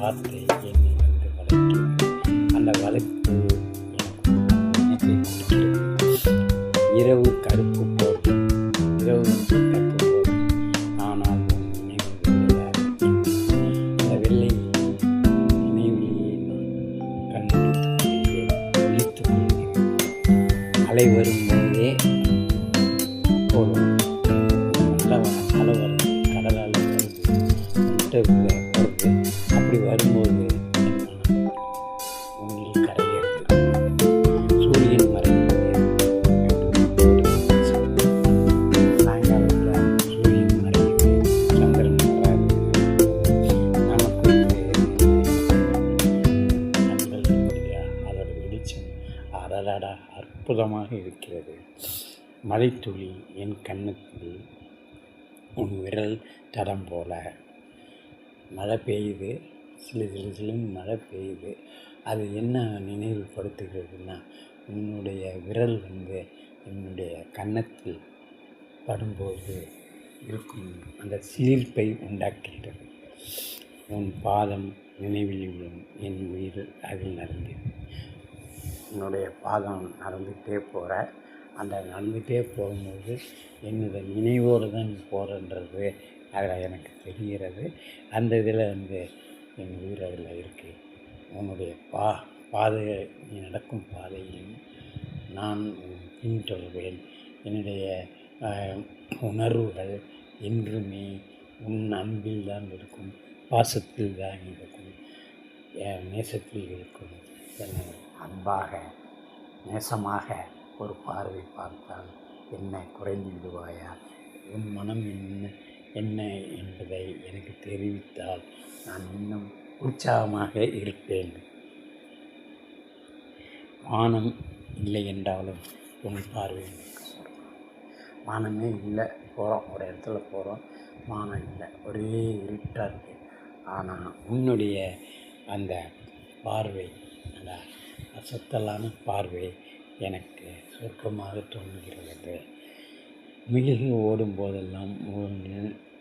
வார்த்தை என்னை வளைக்கும். அந்த வளைப்பு எனக்கு கொடுக்கிறது. இரவு கருப்பு போகும், இரவு கருப்பு போகும், ஆனால் உன் நினைவுகள் அந்த வெள்ளை நினைவிலேயே நான் கண்ணு விழித்து கொள்கிறேன். அலை வரும்போதே போதும், நல்ல அலை வரும், கடலால் வருது, அப்படி வரும்போது உன்னில் கரையேறுது. சூரியன் மறைந்து சாயங்காலத்தில் சூரியன் மறைந்து சந்திரன் வராது. நமக்கு அதோட வெளிச்சம் அடடா அற்புதமாக இருக்கிறது. மழைத்துளி என் கண்ணுக்குள் உன் விரல் தடம் போல. மழை பெய்யுது, சிலுன்னு மழை பெய்யுது. அது என்ன நினைவுபடுத்துகிறதுனா, உன்னுடைய விரல் என்னுடைய கன்னத்தில் படும்போது இருக்கும் அந்த சிலிர்ப்பை உண்டாக்குகிறது. உன் பாதம் நினைவில் விழும், என் உயிர் அதில் நடந்தது. உன்னுடைய பாதம் நடந்துகிட்டே போகிற, அந்த நடந்துகிட்டே போகும்போது என்னுடைய நினைவோடு தான் நீ போகிறன்றது அதில் எனக்கு தெரிகிறது. அந்த இதில் என் உயிர் அதில் இருக்குது. உன்னுடைய பாதை, நீ நடக்கும் பாதையில் நான் பின்தொடர்வேன். என்னுடைய உணர்வுகள் என்றுமே உன் அன்பில் தான் இருக்கும், பாசத்தில் தான் இருக்கும், நேசத்தில் இருக்கும். என்னை அன்பாக நேசமாக ஒரு பார்வை பார்த்தால் என்ன குறைந்து விடுவாயா? உன் மனம் என்ன என்பதை எனக்கு தெரிவித்தால் நான் இன்னும் உற்சாகமாக இருப்பேன். வானம் இல்லை என்றாலும் உன் பார்வை எனக்கு சொல்கிறோம். வானமே இல்லை, போகிறோம், ஒரு இடத்துல போகிறோம், வானம் இல்லை, ஒரே இருட்டாக இருக்குது. ஆனால் உன்னுடைய அந்த பார்வை, அந்த அசத்தலான பார்வை எனக்கு சொர்க்கமாக தோன்றுகிறது. முயல்கள் ஓடும் போதெல்லாம்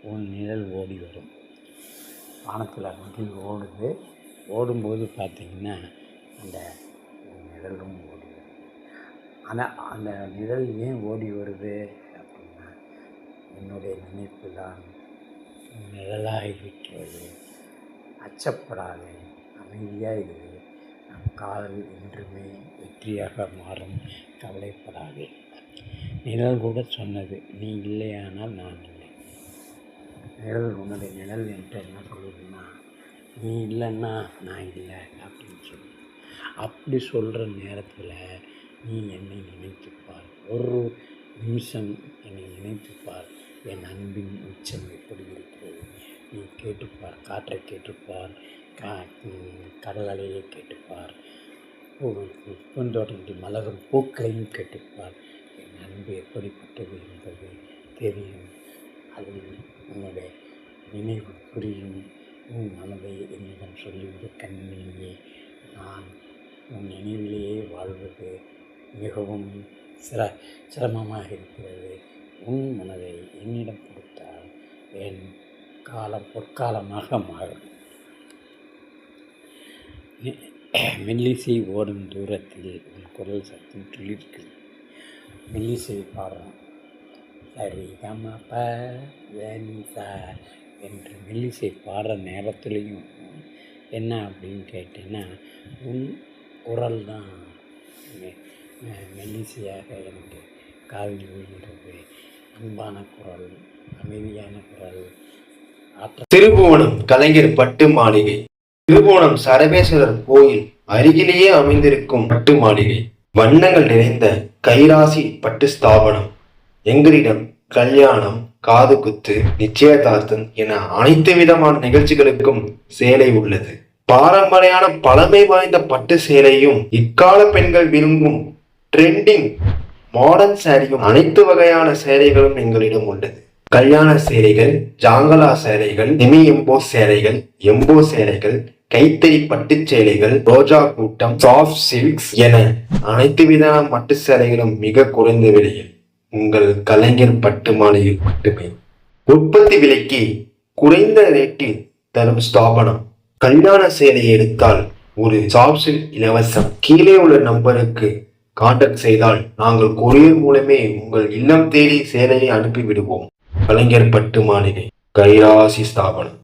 உன் நிழல் ஓடி வரும். வானத்தில் முகில் ஓடும்போது பார்த்திங்கன்னா அந்த நிழலும் ஓடி வருது. ஆனால் அந்த நிழல் ஏன் ஓடி வருது அப்படின்னா, என்னுடைய நினைப்பு தான் நிழலாக இருக்கிறது. அச்சப்படாதே, அமைதியாக இரு, நம் காதல் என்றுமே வெற்றியாக மாறும், கவலைப்படாதே. நிழல் கூட சொன்னது, நீ இல்லையானால் நான் இல்லை. நிழல், உன்னுடைய நிழல் என்று என்ன சொல்லுதுன்னா, நீ இல்லைன்னா நான் இல்லை அப்படின்னு சொல்லு. அப்படி சொல்கிற நேரத்தில் நீ என்னை நினைத்துப்பார், ஒரு நிமிஷம் என்னை நினைத்துப்பார். என் அன்பின் உச்சம் எப்படி இருக்கிறது நீ கேட்டுப்பார். காற்றை கேட்டுப்பார், கடல் அலையை கேட்டுப்பார், பூந்தோட்டத்தில் மலரும் பூக்களையும் கேட்டுப்பார். என் அன்பு எப்படிப்பட்டது என்பது தெரியும். அதில் உன்னுடைய நினைவு புரியும். உன் மனதை என்னிடம் சொல்லிவிடு கண்ணிலேயே. நான் உன் நினைவிலேயே வாழ்வது மிகவும் சிரமமாக இருக்கிறது. உன் மனதை என்னிடம் கொடுத்தால் என் காலம் பொற்காலமாக மாறும். மெல்லிசை ஓடும் தூரத்தில் உன் குரல் சத்தம் துளிர்க்குது. மெல்லிசை பாடுறோம், சரி கமப வெனிசா என்று மெல்லிசை பாடுற நேரத்துலையும் என்ன அப்படின்னு கேட்டேன்னா, உன் குரல் தான் மெல்லிசையாக எனக்கு காதில் விழுகிறது. அன்பான குரல், அமைதியான குரல். திருபுவனம் கலைஞர் பட்டு மாளிகை. திருபுவனம் சரபேஸ்வரர் கோயில் அருகிலேயே அமைந்திருக்கும் பட்டு மாளிகை. வண்ணங்கள் நிறைந்த கைராசி பட்டு ஸ்தாபனம். எங்களிடம் கல்யாணம், காது குத்து, நிச்சயதார்த்தம் என அனைத்து விதமான நிகழ்ச்சிகளுக்கும் சேலை உள்ளது. பாரம்பரியான பழமை வாய்ந்த பட்டு சேலையும், இக்கால பெண்கள் விரும்பும் ட்ரெண்டிங் மாடர்ன் சேலையும், அனைத்து வகையான சேலைகளும் எங்களிடம் உள்ளது. கல்யாண சேலைகள், ஜாங்கலா சேலைகள், செமி எம்போ சேலைகள், எம்போ சேலைகள், கைத்தறி பட்டு சேலைகள், ரோஜா கூட்டம், சாஃப்ட் சில்க்ஸ் என அனைத்து விதமான பட்டு சேலைகளும் மிக குறைந்த விலையில் உங்கள் கலைஞர் பட்டு மாளிகையில் மட்டுமே. உற்பத்தி விலைக்கு குறைந்த ரேட்டில் தரும் ஸ்தாபனம் கல்யாண சேலையை எடுத்தால் ஒரு ஜாப்ஸில் இலவசம். கீழே உள்ள நம்பருக்கு கான்டாக்ட் செய்தால் நாங்கள் கொரியர் மூலமே உங்கள் இல்லம் தேடி சேலையை அனுப்பி விடுவோம். கலைஞர் பட்டு மாளிகை, கைராசி ஸ்தாபனம்.